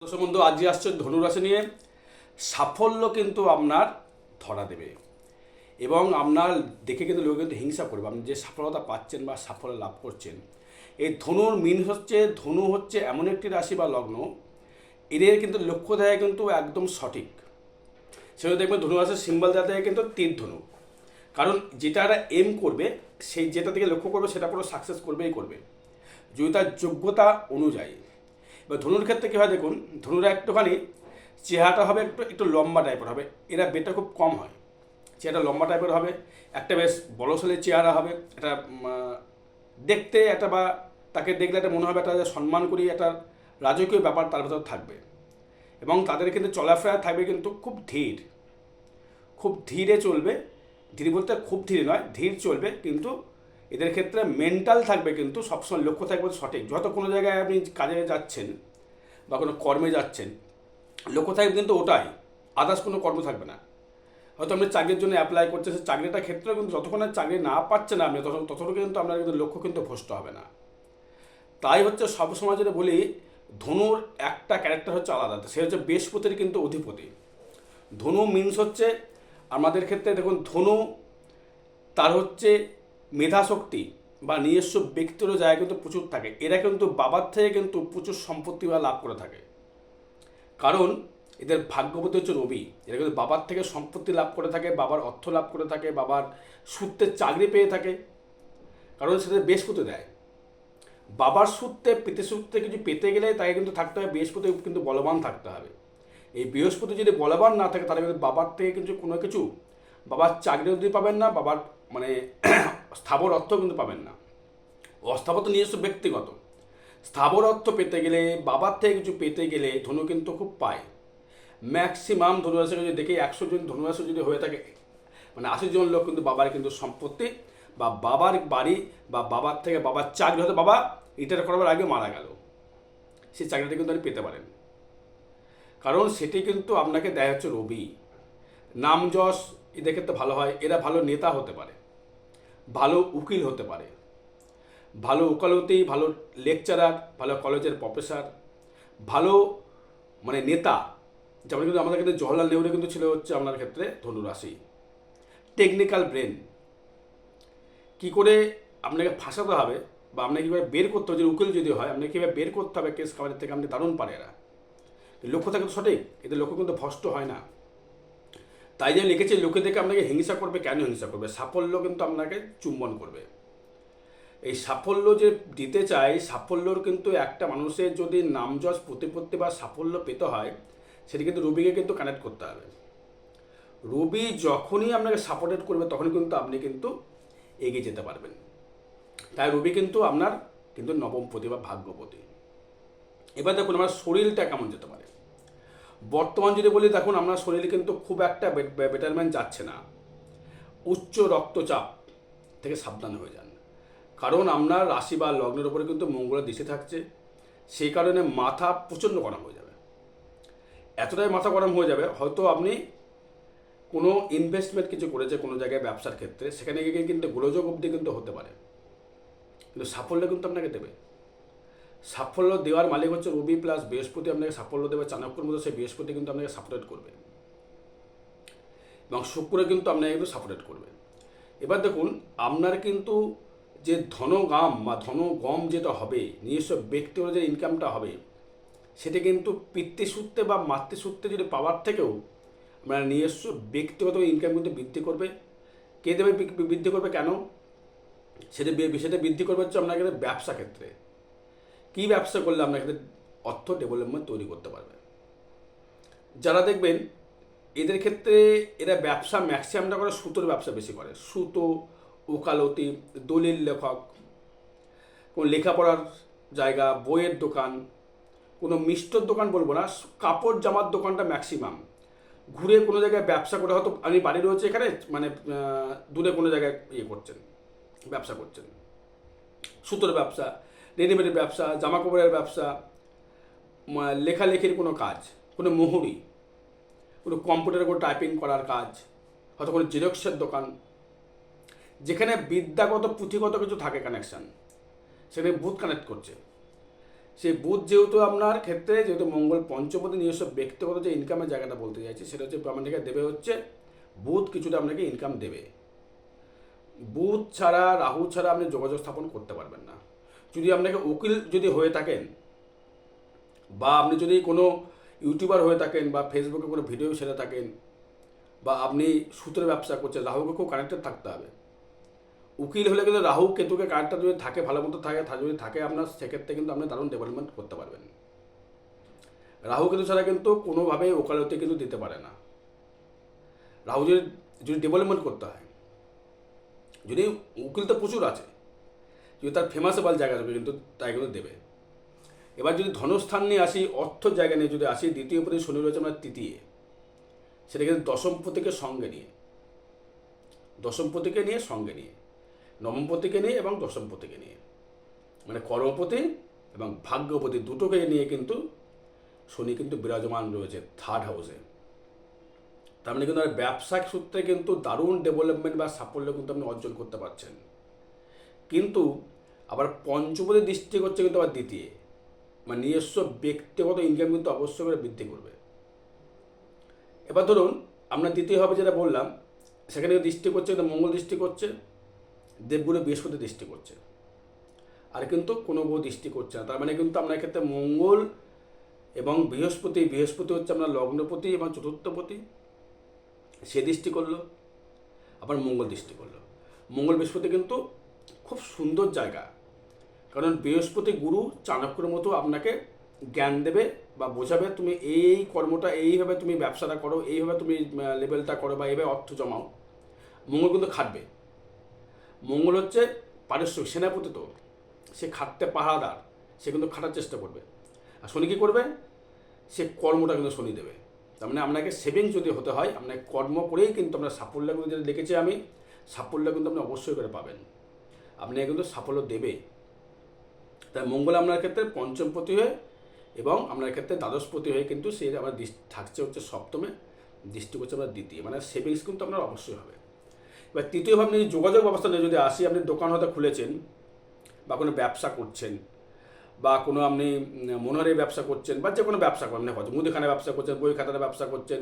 দর্শক বন্ধু, আজকে আসছে ধনুরাশি নিয়ে। সাফল্য কিন্তু আপনার ধরা দেবে এবং আপনার দেখে কিন্তু লোক কিন্তু হিংসা করবে। আপনি যে সফলতা পাচ্ছেন বা সাফল্য লাভ করছেন, এই ধনুর মিন হচ্ছে, ধনু হচ্ছে এমন একটি রাশি বা লগ্ন, এদের কিন্তু লক্ষ্য দেয় কিন্তু একদম সঠিক। সেটা দেখবেন ধনুরাশির সিম্বল দেওয়া থাকে কিন্তু তীর ধনু। কারণ যেটা এরা এম করবে, সেই যেটা থেকে লক্ষ্য করবে সেটা পুরো সাকসেস করবেই করবে, যদি তার যোগ্যতা অনুযায়ী। এবার ধনুর ক্ষেত্রে কী হয় দেখুন, ধনুরা একটুখানি চেহারাটা হবে একটু একটু লম্বা টাইপের হবে। এরা বেটা খুব কম হয়, চেহারাটা লম্বা টাইপের হবে, একটা বেশ বড়শালী চেহারা হবে, একটা দেখতে একটা বা তাকে দেখলে একটা মনে হবে একটা সম্মান করি, একটা রাজকীয় ব্যাপার তার ভেতর থাকবে। এবং তাদের কিন্তু চলাফেরা থাকবে কিন্তু খুব ধীর, খুব ধীরে চলবে। ধীর বলতে খুব ধীরে নয়, ধীর চলবে, কিন্তু এদের ক্ষেত্রে মেন্টাল থাকবে কিন্তু সবসময় লক্ষ্য থাকবে সঠিক। যত কোনো জায়গায় আপনি কাজে যাচ্ছেন বা কোনো কর্মে যাচ্ছেন, লক্ষ্য থাকবে কিন্তু ওটাই, আদার্স কোনো কর্ম থাকবে না। হয়তো আপনি চাকরির জন্য অ্যাপ্লাই করছেন, সেই চাকরিটার ক্ষেত্রেও কিন্তু যতক্ষণ চাকরি না পাচ্ছেন আপনি ততক্ষণ কিন্তু আপনার কিন্তু লক্ষ্য কিন্তু ভ্রষ্ট হবে না। তাই হচ্ছে সবসময় যেটা বলি, ধনুর একটা ক্যারেক্টার হচ্ছে আলাদা, সে হচ্ছে বৃহস্পতির কিন্তু অধিপতি। ধনু মিন্স হচ্ছে আমাদের ক্ষেত্রে দেখুন, ধনু তার হচ্ছে মেধাশক্তি বা নিজস্ব ব্যক্তিগত জায়গা কিন্তু প্রচুর থাকে। এরা কিন্তু বাবার থেকে কিন্তু প্রচুর সম্পত্তি বা লাভ করে থাকে, কারণ এদের ভাগ্যবতী হচ্ছে রবি। এরা কিন্তু বাবার থেকে সম্পত্তি লাভ করে থাকে, বাবার অর্থ লাভ করে থাকে, বাবার সূত্রে চাকরি পেয়ে থাকে, কারণ সেটা বৃহস্পতি দেয়। বাবার সূত্রে পিতৃসূত্রে কিছু পেতে গেলে তাকে কিন্তু থাকতে হবে, বৃহস্পতি কিন্তু বলবান থাকতে হবে। এই বৃহস্পতি যদি বলবান না থাকে, তাহলে কিন্তু বাবার থেকে কিন্তু কোনো কিছু, বাবার চাকরি যদি পাবেন না, বাবার মানে স্থাবর অর্থ কিন্তু পাবেন না। অস্থাবর তো নিজস্ব ব্যক্তিগত, স্থাবর অর্থ পেতে গেলে, বাবার থেকে কিছু পেতে গেলে ধনু কিন্তু খুব পায়। ম্যাক্সিমাম ধনুরাশি যদি দেখি 100 জন ধনুরাশি যদি হয়ে থাকে, মানে 80 জন লোক কিন্তু বাবার কিন্তু সম্পত্তি বা বাবার বাড়ি বা বাবার থেকে বাবার চাকরি, হয়তো বাবা রিটায়ার করার আগে মারা গেল, সেই চাকরিটা কিন্তু আপনি পেতে পারেন। কারণ সেটি কিন্তু আপনাকে দেয় হচ্ছে রবি। নাম যশ এদের ক্ষেত্রে ভালো হয়, এরা ভালো নেতা হতে পারে, ভালো উকিল হতে পারে, ভালো ওকালতি, ভালো লেকচারার, ভালো কলেজের প্রফেসর, ভালো মানে নেতা। যেমন কিন্তু আমাদের কিন্তু জওহরলাল নেহরু কিন্তু ছিল হচ্ছে আপনার ক্ষেত্রে ধনুরাশি। টেকনিক্যাল ব্রেন, কী করে আপনাকে ফাঁসাতে হবে বা আপনাকে কীভাবে বের করতে হবে, যদি উকিল যদি হয় আপনাকে কীভাবে বের করতে হবে কেস কাবারের থেকে, আপনি দারুণ পারে এরা। লক্ষ্য থাকে তো সঠিক, এদের লক্ষ্য কিন্তু ভ্রষ্ট হয় না। তাই যে লিখেছে, লোকে দেখে আপনাকে হিংসা করবে। কেন হিংসা করবে? সাফল্য কিন্তু আপনাকে চুম্বন করবে। এই সাফল্য যে দিতে চাই, সাফল্যর কিন্তু একটা মানুষের যদি নামযশ প্রতিপত্তি বা সাফল্য পেতে হয়, সেটি কিন্তু রবিকে কিন্তু কানেক্ট করতে হবে। রবি যখনই আপনাকে সাপোর্টেড করবে, তখনই কিন্তু আপনি কিন্তু এগিয়ে যেতে পারবেন। তাই রবি কিন্তু আপনার কিন্তু নবমপতি বা ভাগ্যপতি। এবার দেখুন আমার শরীরটা কেমন যেতে পারে। বর্তমান যদি বলি, দেখুন আপনার শরীর কিন্তু খুব একটা বেটারমেন্ট যাচ্ছে না। উচ্চ রক্তচাপ থেকে সাবধান হয়ে যান, কারণ আপনার রাশি বা লগ্নের উপরে কিন্তু মঙ্গলের দৃষ্টি থাকছে। সেই কারণে মাথা প্রচণ্ড গরম হয়ে যাবে, এতটাই মাথা গরম হয়ে যাবে, হয়তো আপনি কোনো ইনভেস্টমেন্ট কিছু করেছে কোনো জায়গায় ব্যবসার ক্ষেত্রে, সেখানে গিয়ে কিন্তু গোলযোগ অবধি কিন্তু হতে পারে, কিন্তু সাফল্য কিন্তু আপনাকে দেবে। সাফল্য দেওয়ার মালিক হচ্ছে রবি প্লাস বৃহস্পতি। আপনাকে সাফল্য দেবে চাণক্যর মধ্যে, সেই বৃহস্পতি কিন্তু আপনাকে সাপোর্ট করবে এবং শুক্র কিন্তু আপনাকে কিন্তু সাপোর্ট করবে। এবার দেখুন আপনার কিন্তু যে ধনগাম বা ধনগম যেটা হবে, নিজস্ব ব্যক্তিগত যে ইনকামটা হবে, সেটা কিন্তু পিতৃসূত্রে বা মাতৃসূত্রে যদি পাওয়ার থেকেও আপনার নিজস্ব ব্যক্তিগত ইনকাম কিন্তু বৃদ্ধি করবে। কে দেবে বৃদ্ধি করবে? কেন সেটা সেটা বৃদ্ধি করবে হচ্ছে আপনার ক্ষেত্রে ব্যবসা ক্ষেত্রে। কী ব্যবসা করলে আপনার ক্ষেত্রে অর্থ ডেভেলপমেন্ট তৈরি করতে পারবে। যারা দেখবেন এদের ক্ষেত্রে, এরা ব্যবসা ম্যাক্সিমামটা করে সুতোর ব্যবসা বেশি করে। সুতো, ওকালতি, দলিল লেখক, কোনো লেখাপড়ার জায়গা, বইয়ের দোকান, কোনো মিষ্টর দোকান বলবো না, কাপড় জামার দোকানটা ম্যাক্সিমাম। ঘুরে কোনো জায়গায় ব্যবসা করে, হয়তো আপনি বাড়ি রয়েছে এখানে, মানে দূরে কোনো জায়গায় করছেন, ব্যবসা করছেন। সুতোর ব্যবসা, রেডিমেডের ব্যবসা, জামা কাপড়ের ব্যবসা, লেখালেখির কোনো কাজ, কোনো মোহরি, কোনো কম্পিউটারে কোনো টাইপিং করার কাজ, হয়তো কোনো জেরক্সের দোকান, যেখানে বিদ্যাগত পুঁথিগত কিছু থাকে কানেকশান, সেখানে বুথ কানেক্ট করছে, সেই বুধ যেহেতু আপনার ক্ষেত্রে যেহেতু মঙ্গল পঞ্চমপতি, নিজস্ব ব্যক্তিগত যে ইনকামের জায়গাটা বলতে চাইছি সেটা হচ্ছে আপনাকে দেবে হচ্ছে বুধ কিছুটা আপনাকে ইনকাম দেবে। বুধ ছাড়া, রাহু ছাড়া আপনি যোগাযোগ স্থাপন করতে পারবেন না। যদি আপনাকে উকিল যদি হয়ে থাকেন, বা আপনি যদি কোনো ইউটিউবার হয়ে থাকেন, বা ফেসবুকে কোনো ভিডিও ছেড়ে থাকেন, বা আপনি সুতের ব্যবসা করছেন, রাহুকে খুব কানেক্টেড থাকতে হবে। উকিল হলে কিন্তু রাহু কেতুকে কানেক্টটা যদি থাকে, ভালো মতো থাকে, যদি থাকে আপনার, সেক্ষেত্রে কিন্তু আপনি দারুণ ডেভেলপমেন্ট করতে পারবেন। রাহু কেতু ছাড়া কিন্তু কোনোভাবেই ওকালতি কিন্তু দিতে পারে না। রাহু যদি যদি ডেভেলপমেন্ট করতে হয়, যদি উকিল তো প্রচুর আছে, যদি তার ফেমাসেবল জায়গা দেবে কিন্তু তাই কিন্তু দেবে। এবার যদি ধনস্থান নিয়ে আসি, অর্থ জায়গা নিয়ে যদি আসি, দ্বিতীয় পতি শনি রয়েছে আমরা তৃতীয়, সেটা কিন্তু দশমপতিকে সঙ্গে নিয়ে, দশমপতিকে নিয়ে সঙ্গে নিয়ে, নবমপতিকে নিয়ে এবং দশমপতিকে নিয়ে, মানে কর্মপতি এবং ভাগ্যপতি দুটোকে নিয়ে কিন্তু শনি কিন্তু বিরাজমান রয়েছে থার্ড হাউসে। তার মানে কিন্তু ব্যবসায়িক সূত্রে কিন্তু দারুণ ডেভেলপমেন্ট বা সাফল্য কিন্তু আপনি অর্জন করতে পারছেন। কিন্তু আবার পঞ্চমপতি দৃষ্টি করছে কিন্তু আবার দ্বিতীয়, মানে নিজস্ব ব্যক্তিগত ইনকাম কিন্তু অবশ্যই করে বৃদ্ধি করবে। এবার ধরুন আপনার দ্বিতীয় হবে যেটা বললাম, সেখানে দৃষ্টি করছে কিন্তু মঙ্গল দৃষ্টি করছে, দেবগুরু বৃহস্পতি দৃষ্টি করছে, আর কিন্তু কোনো গ্রহ দৃষ্টি করছে না। তার মানে কিন্তু আপনার ক্ষেত্রে মঙ্গল এবং বৃহস্পতি, বৃহস্পতি হচ্ছে আপনার লগ্নপতি এবং চতুর্থপতি, সে দৃষ্টি করলো, আবার মঙ্গল দৃষ্টি করলো। মঙ্গল বৃহস্পতি কিন্তু খুব সুন্দর জায়গা, কারণ বৃহস্পতি গুরু চাণক্যের মতো আপনাকে জ্ঞান দেবে বা বোঝাবে, তুমি এই কর্মটা এইভাবে তুমি ব্যবসাটা করো, এইভাবে তুমি লেভেলটা করো, বা এইভাবে অর্থ জমাও। মঙ্গল কিন্তু খাটবে। মঙ্গল হচ্ছে পারস্যিক সেনাপতি, তো সে খাটতে পাহারাদার, সে কিন্তু খাটার চেষ্টা করবে। আর শনি কী করবে? সে কর্মটা কিন্তু শনি দেবে। তার মানে আপনাকে সেভিংস যদি হতে হয়, আপনাকে কর্ম করেই কিন্তু আপনার সাফল্য কিন্তু যেটা দেখেছি আমি, সাফল্য কিন্তু আপনি অবশ্যই করে পাবেন, আপনাকে কিন্তু সাফল্য দেবে। তাই মঙ্গল আপনার ক্ষেত্রে পঞ্চমপতি হয়ে এবং আপনার ক্ষেত্রে দ্বাদশপতি হয়ে কিন্তু সে আবার থাকছে হচ্ছে সপ্তমে, দৃষ্টি করছে আপনার দ্বিতীয়, মানে সেভিংস কিন্তু আপনার অবশ্যই হবে। এবার তৃতীয়ভাবে আপনি যোগাযোগ ব্যবস্থা নিয়ে যদি আসি, আপনি দোকান হয়তো খুলেছেন বা কোনো ব্যবসা করছেন, বা কোনো আপনি মনোহারি ব্যবসা করছেন, বা যে কোনো ব্যবসা করেন, হয়তো মুদিখানা ব্যবসা করছেন, বই খাতার ব্যবসা করছেন,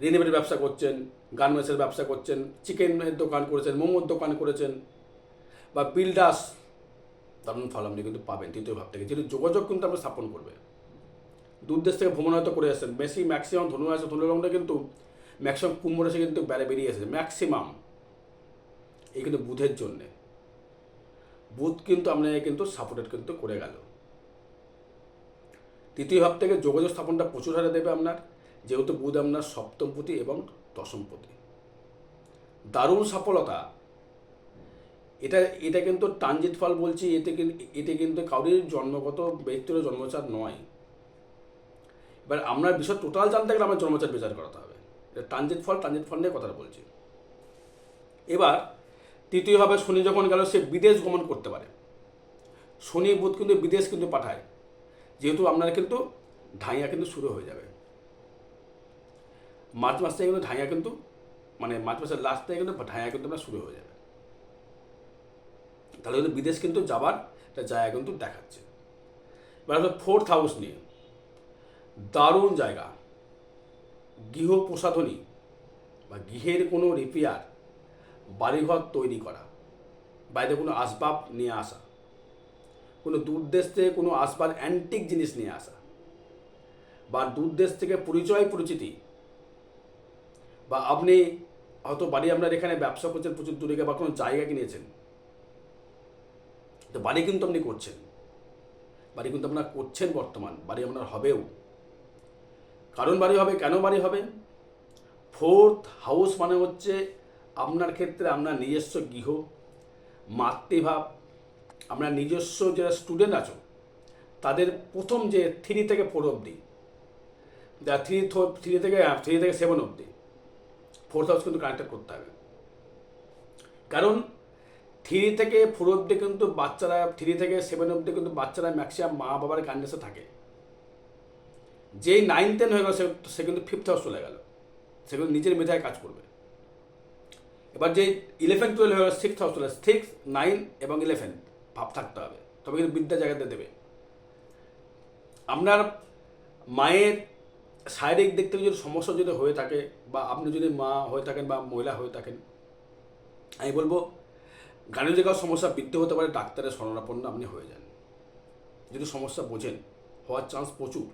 রেডিমেড ব্যবসা করছেন, গার্মেন্টসের ব্যবসা করছেন, চিকেনের দোকান করেছেন, মোমোর দোকান করেছেন, বা বিল্ডার্স, দারুণ ফল আপনি কিন্তু পাবেন তৃতীয় ভাব থেকে, যেহেতু যোগাযোগ কিন্তু আপনার স্থাপন করবে। দূর দেশ থেকে ভ্রমণ হয়তো করে আসছেন, ম্যাক্সিমাম ধনু আছে, ধনুলগ্নটা কিন্তু ম্যাক্সিমাম কুম্ভ রাশি কিন্তু বেরিয়ে এসেছে ম্যাক্সিমাম, এই কিন্তু বুধের জন্যে। বুধ কিন্তু আপনাকে কিন্তু সাপোর্টেড কিন্তু করে গেল। তৃতীয় ভাব থেকে যোগাযোগ স্থাপনটা প্রচুর হারে দেবে আপনার, যেহেতু বুধ আপনার সপ্তমপতি এবং দশমপতি। দারুণ সফলতা। এটা কিন্তু ট্রানজিট ফল বলছি, এতে কিন্তু কারোর জন্মগত ব্যক্তির জন্মচার নয়। এবার আপনার বিষয় টোটাল জানতে গেলে আমার জন্মচার বিচার করাতে হবে। এটা ট্রানজিট ফল নিয়ে কথা বলছি। এবার তৃতীয়ভাবে শনি যখন গেল, সে বিদেশ গমন করতে পারে। শনি বুধ কিন্তু বিদেশ কিন্তু পাঠায়, যেহেতু আপনার কিন্তু ঢাইয়া কিন্তু শুরু হয়ে যাবে মার্চ মাস থেকে, কিন্তু ঢাইয়া কিন্তু মানে মার্চ মাসের লাস্ট থেকে কিন্তু ঢাইয়া কিন্তু আপনার শুরু হয়ে যাবে। তাহলে কিন্তু বিদেশ কিন্তু যাবার একটা জায়গা কিন্তু দেখাচ্ছে। এবার ফোর্থ হাউস নিয়ে দারুণ জায়গা, গৃহ প্রসাধনী বা গৃহের কোনো রিপেয়ার, বাড়িঘর তৈরি করা, বাইরে কোনো আসবাব নিয়ে আসা, কোনো দূর দেশ থেকে কোনো আসবাব অ্যান্টিক জিনিস নিয়ে আসা, বা দূর দেশ থেকে পরিচিতি, বা আপনি হয়তো বাড়ি আপনার এখানে ব্যবসা করছেন প্রচুর দূরে, বা কোনো জায়গা কিনেছেন, তো বাড়ি কিন্তু আপনি করছেন, বাড়ি কিন্তু আপনার করছেন, বর্তমান বাড়ি আপনার হবেও। কারণ বাড়ি হবে, কেন বাড়ি হবে? ফোর্থ হাউস মানে হচ্ছে আপনার ক্ষেত্রে আপনার নিজস্ব গৃহ, মাতৃভাব, আপনার নিজস্ব যারা স্টুডেন্ট আছো তাদের প্রথম যে 3 থেকে 4 অবধি, যা 3 থেকে 7 অবধি ফোর্থ হাউস কিন্তু কানেক্টেড করতে হবে। কারণ 3 থেকে 4 অবধি কিন্তু বাচ্চারা, 3 থেকে 7 অবধি কিন্তু বাচ্চারা ম্যাক্সিমাম মা বাবার কান্ডেসে থাকে। যেই 9-10 হয়ে গেল, সে কিন্তু 5th হাউস চলে গেল, সে কিন্তু নিজের মেধায় কাজ করবে। এবার যে 11-12 হয়ে গেল, 6th হাউস চলে, 6, 9 এবং 11 ভাব থাকতে হবে, তবে কিন্তু বিদ্যা জায়গাতে দেবে। আপনার মায়ের শারীরিক দিক থেকে যদি সমস্যা যদি হয়ে থাকে, বা আপনি যদি মা হয়ে থাকেন বা মহিলা হয়ে থাকেন, আমি বলবো গাইনোকোলজিক্যাল সমস্যা বৃদ্ধি হতে পারে, ডাক্তারের শরণাপন্ন আপনি হয়ে যান। যদি সমস্যা বোঝেন, হওয়ার চান্স প্রচুর।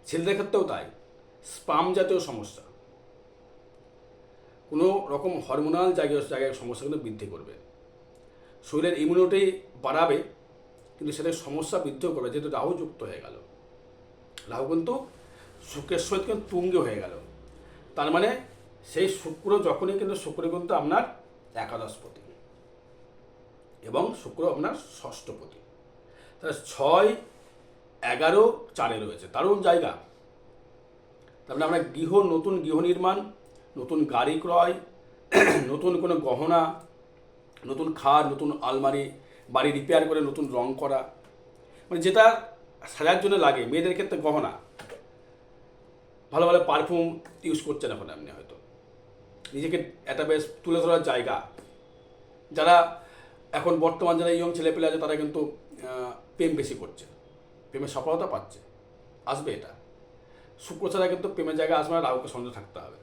ছেলেদের ক্ষেত্রেও তাই। স্পাম জাতীয় সমস্যা, কোনো রকম হরমোনাল জায়গায় সমস্যা কিন্তু বৃদ্ধি করবে, শরীরের ইমিউনিটি বাড়াবে, কিন্তু সেটা সমস্যা বৃদ্ধিও করবে, যেহেতু রাহু যুক্ত হয়ে গেল। রাহু কিন্তু শুক্রের সহিত কিন্তু তুঙ্গে হয়ে গেল। তার মানে সেই শুক্র যখনই কিন্তু শুক্র কিন্তু আপনার একাদশপতি এবং শুক্র আপনার ষষ্ঠপতি, তাহলে 6, 11, 4 রয়েছে, দারুণ জায়গা। তারপরে আমরা নতুন গৃহ নির্মাণ, নতুন গাড়ি ক্রয়, নতুন কোনো গহনা, নতুন খাট, নতুন আলমারি, বাড়ি রিপেয়ার করে নতুন রং করা, মানে যেটা সাজার জন্য লাগে। মেয়েদের ক্ষেত্রে গহনা, ভালো ভালো পারফিউম ইউজ করছেন এখন আপনি, হয়তো নিজেকে একটা বেশ তুলে ধরার জায়গা। যারা এখন বর্তমান যারা ইয়ং ছেলেপেলে আছে, তারা কিন্তু প্রেম বেশি করছে, প্রেমের সফলতা পাচ্ছে, আসবে এটা। শুক্র ছাড়া কিন্তু প্রেমের জায়গায় আসবে না, রাহুকে সঙ্গে থাকতে হবে।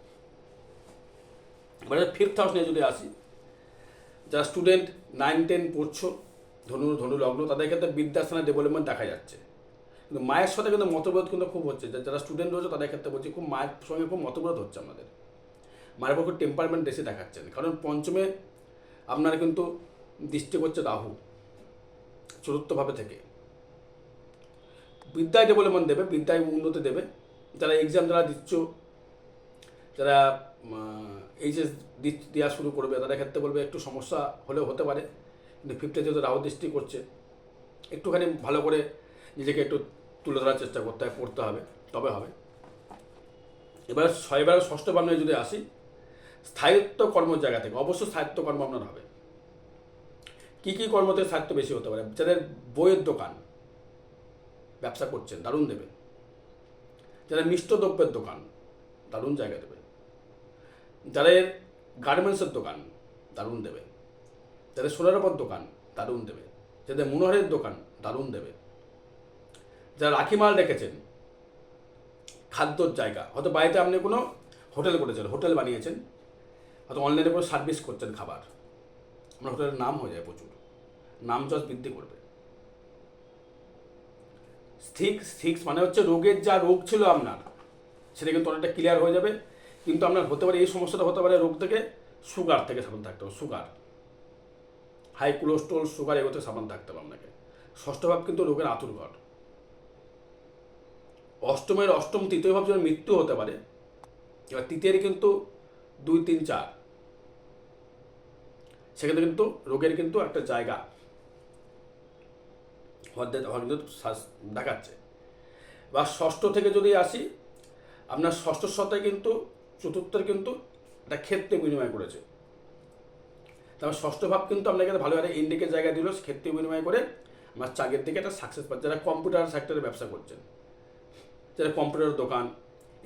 এবারে 5th হাউস নিয়ে যদি আসি, যারা স্টুডেন্ট 9, 10 পড়ছো, ধনু লগ্ন, তাদের ক্ষেত্রে বিদ্যাস্থানে ডেভেলপমেন্ট দেখা যাচ্ছে, কিন্তু মায়ের সাথে কিন্তু মতবিরোধ কিন্তু খুব হচ্ছে। যারা স্টুডেন্ট রয়েছে তাদের ক্ষেত্রে বলছি, খুব মায়ের সঙ্গে খুব মতবিরোধ হচ্ছে আপনাদের। মায়ের পক্ষে টেম্পারমেন্ট বেশি দেখাচ্ছেন, কারণ পঞ্চমে আপনারা কিন্তু দৃষ্টি করছে রাহু চতুর্থভাবে থেকে। বিদ্যায় ডেভেলপমেন্ট দেবে, বিদ্যায় উন্নতি দেবে। যারা এক্সাম যারা দিচ্ছ, যারা এইচএস দেওয়া শুরু করবে, তাদের ক্ষেত্রে বলবে একটু সমস্যা হলেও হতে পারে, কিন্তু 5th যেহেতু রাহু দৃষ্টি করছে, একটুখানি ভালো করে নিজেকে একটু তুলে ধরার চেষ্টা করতে হবে, পড়তে হবে, তবে হবে। এবার 6 ভাবনা যদি আসি, স্থায়িত্ব কর্মের জায়গা থেকে অবশ্যই স্থায়িত্ব কর্ম আপনার হবে। কী কী কর্মতে স্থায়িত্ব বেশি হতে পারে? যাদের বইয়ের দোকান ব্যবসা করছেন, দারুণ দেবে। যারা মিষ্ট দ্রব্যের দোকান, দারুণ জায়গা দেবে। যাদের গার্মেন্টসের দোকান, দারুণ দেবে। যাদের সোনার উপর দোকান, দারুণ দেবে। যাদের মনোহরের দোকান, দারুণ দেবে। যারা রাখি মাল রেখেছেন, খাদ্যর জায়গা, হয়তো বাড়িতে আপনি কোনো হোটেল করেছেন, হোটেল বানিয়েছেন, হয়তো অনলাইনে কোনো সার্ভিস করছেন খাবার, আপনার হোটেলের নাম হয়ে যায় প্রচুর, নাম যশ বৃদ্ধি করবে। সিক্স মানে হচ্ছে রোগের যা রোগ ছিল আপনার, সেটা কিন্তু অনেকটা ক্লিয়ার হয়ে যাবে। কিন্তু আপনার হতে পারে এই সমস্যাটা হতে পারে রোগ থেকে, সুগার থেকে সাবধান থাকতে হবে। সুগার, হাই কোলেস্ট্রল, সুগার, এগুলোতে সাবধান থাকতে হবে আপনাকে। ষষ্ঠ ভাব কিন্তু রোগের আতুরঘর। অষ্টম তৃতীয় ভাব যেন মৃত্যু হতে পারে। এবার তৃতীয়ের কিন্তু 2, 3, 4, সেক্ষেত্রে কিন্তু রোগের কিন্তু একটা জায়গা কিন্তু দেখাচ্ছে। বা ষষ্ঠ থেকে যদি আসি, আপনার ষষ্ঠ সত্তায় কিন্তু চতুর্থের কিন্তু একটা ক্ষেত্রে বিনিময় করেছে। তারপর ষষ্ঠ ভাব কিন্তু আপনাকে ভালো একটা ইন্ডিকের জায়গা দিল, ক্ষেত্রে বিনিময় করে আমার চাকরির দিকে একটা সাকসেস পাচ্ছে। যারা কম্পিউটার সেক্টরে ব্যবসা করছেন, যারা কম্পিউটারের দোকান,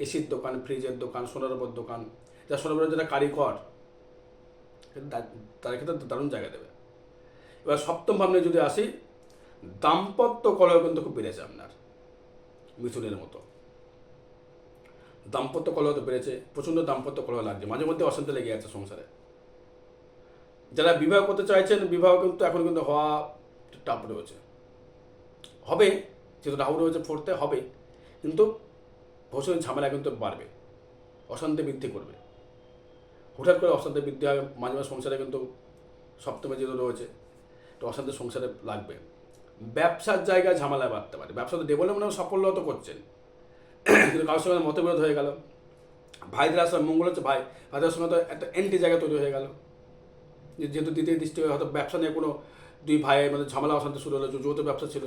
এসির দোকান, ফ্রিজের দোকান, সোনার উপর দোকান, যারা সোনার উপর যারা কারিগর, তার ক্ষেত্রে দারুণ জায়গা দেবে। এবার সপ্তম ভাবনে যদি আসি, দাম্পত্য কলহ কিন্তু খুব বেড়েছে আপনার, মিথুনের মতো। দাম্পত্য কলহ তো বেড়েছে, প্রচণ্ড দাম্পত্য কলহ লাগছে, মাঝে মধ্যে অশান্তি লেগে যাচ্ছে সংসারে। যারা বিবাহ করতে চাইছেন, বিবাহ কিন্তু এখন কিন্তু হওয়া টাফ রয়েছে, হবে, যেহেতু রাহু রয়েছে 4th হবে, কিন্তু ভবিষ্যতে ঝামেলা কিন্তু বাড়বে, অশান্তি বৃদ্ধি করবে। হঠাৎ করে অশান্তি বৃদ্ধি হয়, মাঝে মাঝে সংসারে কিন্তু সপ্তমে যেহেতু রয়েছে, তো অশান্তি সংসারে লাগবে। ব্যবসার জায়গায় ঝামেলা বাড়তে পারে। ব্যবসাতে ডেভেলপমেন্ট সাফল্য তো করছেন, কিন্তু কারোর সঙ্গে মতবিরোধ হয়ে গেল। ভাইদের আসলে মঙ্গল হচ্ছে, ভাইদের সঙ্গে তো একটা এন্টি জায়গা তৈরি হয়ে গেল, যেহেতু দ্বিতীয় দৃষ্টি হয়তো ব্যবসা নিয়ে কোনো 2 ভাইয়ের মধ্যে ঝামেলা অশান্তি শুরু হলো। যৌথ ব্যবসা ছিল,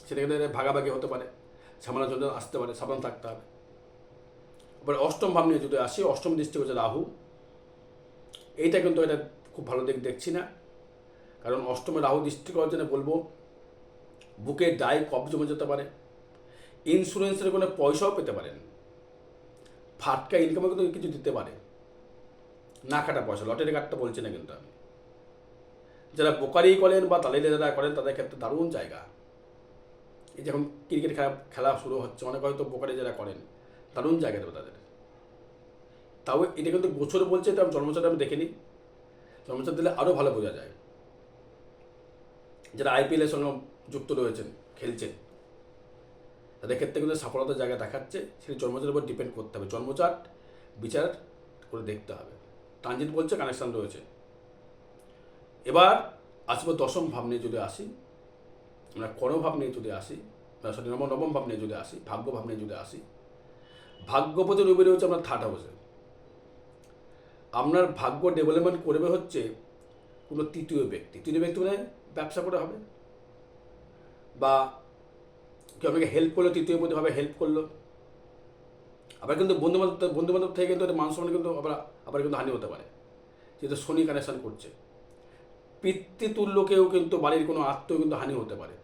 সেটা কিন্তু ভাগাভাগি হতে পারে, ঝামেলার জন্য আসতে পারে, সাবধান থাকতে হবে। এবার অষ্টম ভাব নিয়ে যদি আসি, অষ্টম দৃষ্টি হচ্ছে রাহু। এইটা কিন্তু এটা খুব ভালো দিক দেখছি না, কারণ অষ্টমে রাহু দৃষ্টি করার জন্য বলবো বুকে ডাই কফ জমে যেতে পারে, ইন্স্যুরেন্সের কোনো পয়সাও পেতে পারেন, ফাটকা ইনকামে কিন্তু কিছু দিতে পারে, না কাটা পয়সা, লটারি কাটতে বলছি না কিন্তু আমি। যারা বোকারি করেন বা তালিদে যারা করেন, তাদের ক্ষেত্রে দারুণ জায়গা। এই যখন ক্রিকেট খেলা শুরু হচ্ছে, অনেক হয়তো বোকারে যারা করেন, দারুণ জায়গা দেবে তাদের। তাও এটা কিন্তু গোচর বলছে, তো আমি জন্মচারটা আমি দেখিনি, জন্মচার দিলে আরও ভালো বোঝা যায়। যারা আইপিএলের সঙ্গে যুক্ত রয়েছেন, খেলছেন, তাদের ক্ষেত্রে কিন্তু সফলতার জায়গা দেখাচ্ছে, সেটি জন্মচারের উপর ডিপেন্ড করতে হবে। জন্মচার বিচার করে দেখতে হবে। ট্রানজিট বলছে কানেকশান রয়েছে। এবার আসবো দশম ভাব নিয়ে যদি আসি, আমরা কর্মভাব নিয়ে যদি আসি, সরি নবম ভাব নিয়ে যদি আসি, ভাগ্য ভাব নিয়ে যদি আসি, ভাগ্যপতি রবি রয়েছে আপনার থার্ড হাউসে। আপনার ভাগ্য ডেভেলপমেন্ট করবে হচ্ছে কোনো তৃতীয় ব্যক্তি মানে ব্যবসা করে হবে, বা কেউ আপনাকে হেল্প করলো, তৃতীয়ভাবে হেল্প করলো। আবার কিন্তু বন্ধুবান্ধব থেকে কিন্তু মান সম্মানে কিন্তু আবার কিন্তু হানি হতে পারে, যেহেতু শনি কানেকশান করছে। পিতৃতুল্য কেউ কিন্তু বাড়ির কোনো আত্মীয় কিন্তু হানি হতে পারে,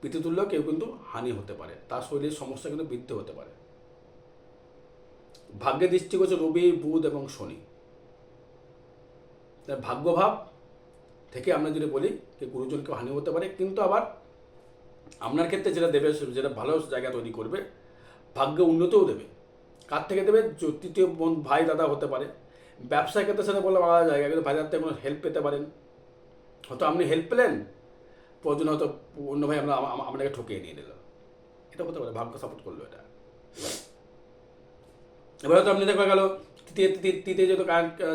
পিতৃতুল্য কেউ কিন্তু হানি হতে পারে, তার শরীরের সমস্যা কিন্তু বৃদ্ধি হতে পারে। ভাগ্যে দৃষ্টি করছে রবি, বুধ এবং শনি। ভাগ্যভাব থেকে আমরা যদি বলি যে গুরুজনকেও হানি হতে পারে, কিন্তু আবার আপনার ক্ষেত্রে যেটা দেবে, যেটা ভালো জায়গা তৈরি করবে, ভাগ্য উন্নতিও দেবে। কার থেকে দেবে? তৃতীয় ভাই দাদা হতে পারে। ব্যবসার ক্ষেত্রে সেটা বললাম আলাদা জায়গা, কিন্তু ভাই দাদার থেকে কোনো হেল্প পেতে পারেন। হয়তো আপনি হেল্প পেলেন, প্রয়োজন হয়তো অন্য ভাই আপনাকে ঠকিয়ে নিয়ে নিল, এটা হতে পারে, ভাগ্য সাপোর্ট করলো এটা। এবার হয়তো আপনি দেখা গেল তৃতীয়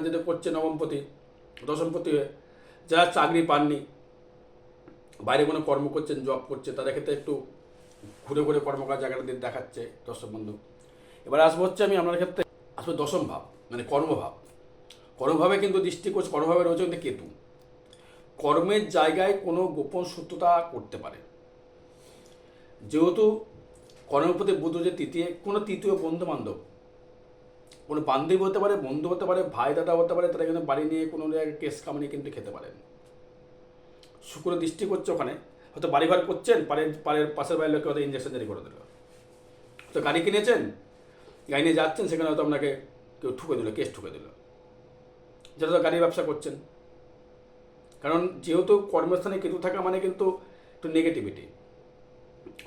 যেটা করছে নবমপতি দশমপতি হয়ে, যারা চাকরি পাননি, বাইরে কোনো কর্ম করছেন, জব করছে, তাদের ক্ষেত্রে একটু ঘুরে ঘুরে কর্মকার জায়গাটা দিয়ে দেখাচ্ছে দর্শক বন্ধু। এবার আসবো হচ্ছে আমি আপনার ক্ষেত্রে আসবো দশম ভাব, মানে কর্মভাব। কর্মভাবে কিন্তু দৃষ্টি করছে, কর্মভাবে রয়েছে কিন্তু কেতু। কর্মের জায়গায় কোনো গোপন শত্রুতা করতে পারে, যেহেতু কর্মপতি বুধ যে তৃতীয় বন্ধু বান্ধব, কোনো বান্ধবী হতে পারে, বন্ধু হতে পারে, ভাই দাদা হতে পারে, তারা কিন্তু বাড়ি নিয়ে কোনো জায়গায় কেস কামানি কিন্তু খেতে পারেন। শুক্র দৃষ্টি করছে ওখানে, হয়তো বাড়িঘর করছেন, পাশের বাড়ির লোককে হয়তো ইঞ্জেকশন জারি করে দিল। তো গাড়ি কিনেছেন, গাড়ি নিয়ে যাচ্ছেন, সেখানে হয়তো আপনাকে কেউ ঠুকে দিল, কেস ঠুকে দিল, যেটা তো গাড়ির ব্যবসা করছেন। কারণ যেহেতু কর্মস্থানে কেতু থাকা মানে কিন্তু একটু নেগেটিভিটি,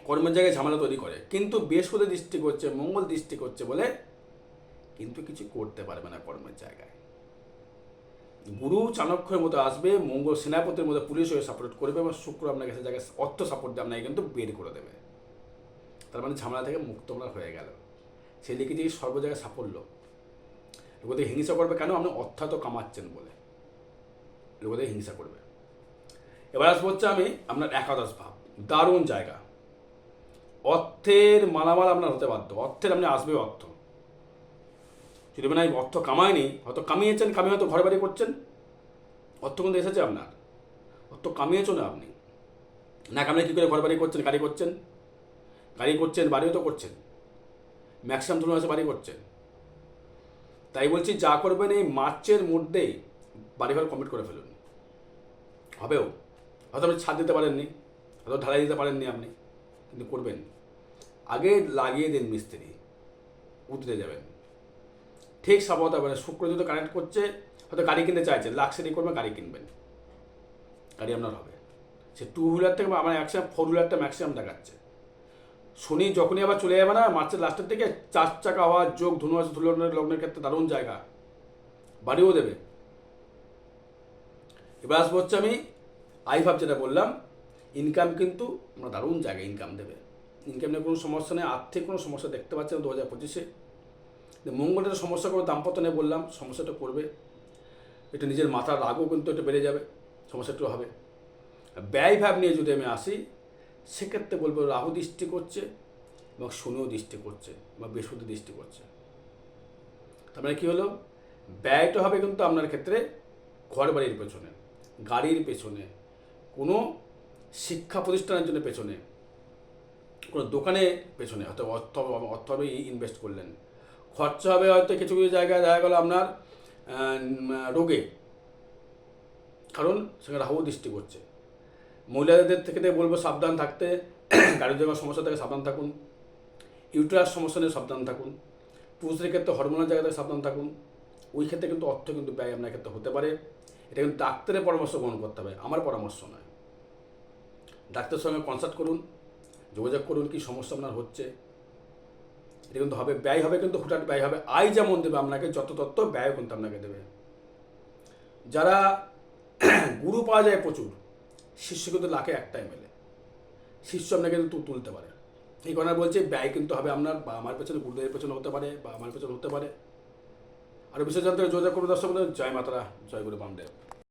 কর্মের জায়গায় ঝামেলা তৈরি করে। কিন্তু বৃহস্পতি দৃষ্টি করছে, মঙ্গল দৃষ্টি করছে বলে কিন্তু কিছু করতে পারবে না কর্মের জায়গায়। গুরু চাণক্যের মতো আসবে, মঙ্গল সেনাপতির মতো পুলিশ হয়ে সাপোর্ট করবে, এবং শুক্র আপনাকে সে জায়গায় অর্থ সাপোর্ট দিয়ে আপনাকে কিন্তু বের করে দেবে। তার মানে ঝামেলা থেকে মুক্ত আপনার হয়ে গেল। সেই লিখে দিয়ে সর্ব জায়গায় সাফল্য। লোকদের হিংসা করবে কেন? আপনি অর্থ তো কামাচ্ছেন বলে লোকদের হিংসা করবে। এবার আসবো হচ্ছে আমি আপনার একাদশ ভাব, দারুণ জায়গা। অর্থের মালামাল আপনার হতে বাধ্য, অর্থের আপনি আসবে অর্থ। যদি মানে অর্থ কামায়নি, হয়তো কামিয়েছেন, কামিয়ে হয়তো ঘর বাড়ি করছেন, অর্থ কিন্তু এসেছে আপনার, অর্থ কামিয়েছ না আপনি। না কামিয়ে কী করে ঘর বাড়ি করছেন, গাড়ি করছেন, বাড়িও তো করছেন, ম্যাক্সিমাম ধরুন আছে বাড়ি করছেন। তাই বলছি, যা করবেন এই মার্চের মধ্যেই বাড়িঘর কমপ্লিট করে ফেলুন, হবেও। হয়তো আপনি ছাদ দিতে পারেননি, হয়তো ঢালাই দিতে পারেননি আপনি, কিন্তু করবেন। আগে লাগিয়ে দিন মিস্ত্রি, উঠতে যাবেন, ঠিক সফলতা হবে। শুক্র যদি কানেক্ট করছে, হয়তো গাড়ি কিনতে চাইছেন, লাক্সারি করবেন, গাড়ি কিনবেন, গাড়ি আপনার হবে। সে টু হুইলার থেকে আমার ম্যাক্সিমাম ফোর হুইলারটা ম্যাক্সিমাম দেখাচ্ছে। শনি যখনই আবার চলে যাবে না মার্চের লাস্টের থেকে, 4 চাকা হওয়ার যোগ, ধনুরাশি লগ্নের ক্ষেত্রে দারুণ জায়গা, বাড়িও দেবে। এবার আসবো হচ্ছে আমি ভাব যেটা বললাম, ইনকাম কিন্তু আমরা দারুণ জায়গায় ইনকাম দেবে। ইনকাম নিয়ে কোনো সমস্যা নেই, আর্থিক কোনো সমস্যা দেখতে পাচ্ছেন 2025-এ। মঙ্গলের সমস্যা করে দাম্পত্য নিয়ে বললাম, সমস্যাটা করবে, একটু নিজের মাথার রাগও কিন্তু একটু বেড়ে যাবে, সমস্যা একটু হবে। ব্যয় ভাব নিয়ে যদি আমি আসি, সেক্ষেত্রে বলবো রাহু দৃষ্টি করছে এবং শনিও দৃষ্টি করছে বা বৃহস্পতি দৃষ্টি করছে। তার মানে কী হলো, ব্যয়টা হবে কিন্তু আপনার ক্ষেত্রে ঘর বাড়ির পেছনে, গাড়ির পেছনে, কোনো শিক্ষা প্রতিষ্ঠানের জন্য পেছনে, কোনো দোকানের পেছনে হয়তো অর্থ হবে ইনভেস্ট করলেন। খরচা হবে হয়তো কিছু কিছু জায়গায় দেখা গেলো আপনার রোগে, কারণ সেখানে রাহু দৃষ্টি করছে। মহিলাদের থেকে বলবো সাবধান থাকতে, গাড়ির জায়গার সমস্যা থেকে সাবধান থাকুন, ইউটেরাস সমস্যা নিয়ে সাবধান থাকুন, পুরুষদের ক্ষেত্রে হরমোনাল জায়গা থেকে সাবধান থাকুন। ওই ক্ষেত্রে কিন্তু অর্থ কিন্তু ব্যয় আপনার ক্ষেত্রে হতে পারে। এটা কিন্তু ডাক্তারের পরামর্শ গ্রহণ করতে হবে, আমার পরামর্শ নয়। ডাক্তারের সঙ্গে কনসাল্ট করুন, যোগাযোগ করুন কী সমস্যা আপনার হচ্ছে। এটা কিন্তু হবে, ব্যয় হবে, কিন্তু হুটহাট ব্যয় হবে। আয় যেমন দেবে আপনাকে যত তত্ত্ব, ব্যয়ও কিন্তু আপনাকে দেবে। যারা গুরু পাওয়া যায় প্রচুর, শিষ্য কিন্তু লাখে একটাই মেলে, শিষ্য আপনাকে কিন্তু তুলতে পারে। এই কারণে বলছে ব্যয় কিন্তু হবে আপনার, বা আমার পেছনে গুরুদেবের পেছনে হতে পারে, বা আমার পেছনে হতে পারে। আর বিশেষ জানতে যোগাযোগ করুন দর্শক বন্ধু। জয় মাতারা, জয় গুরু বামদেব।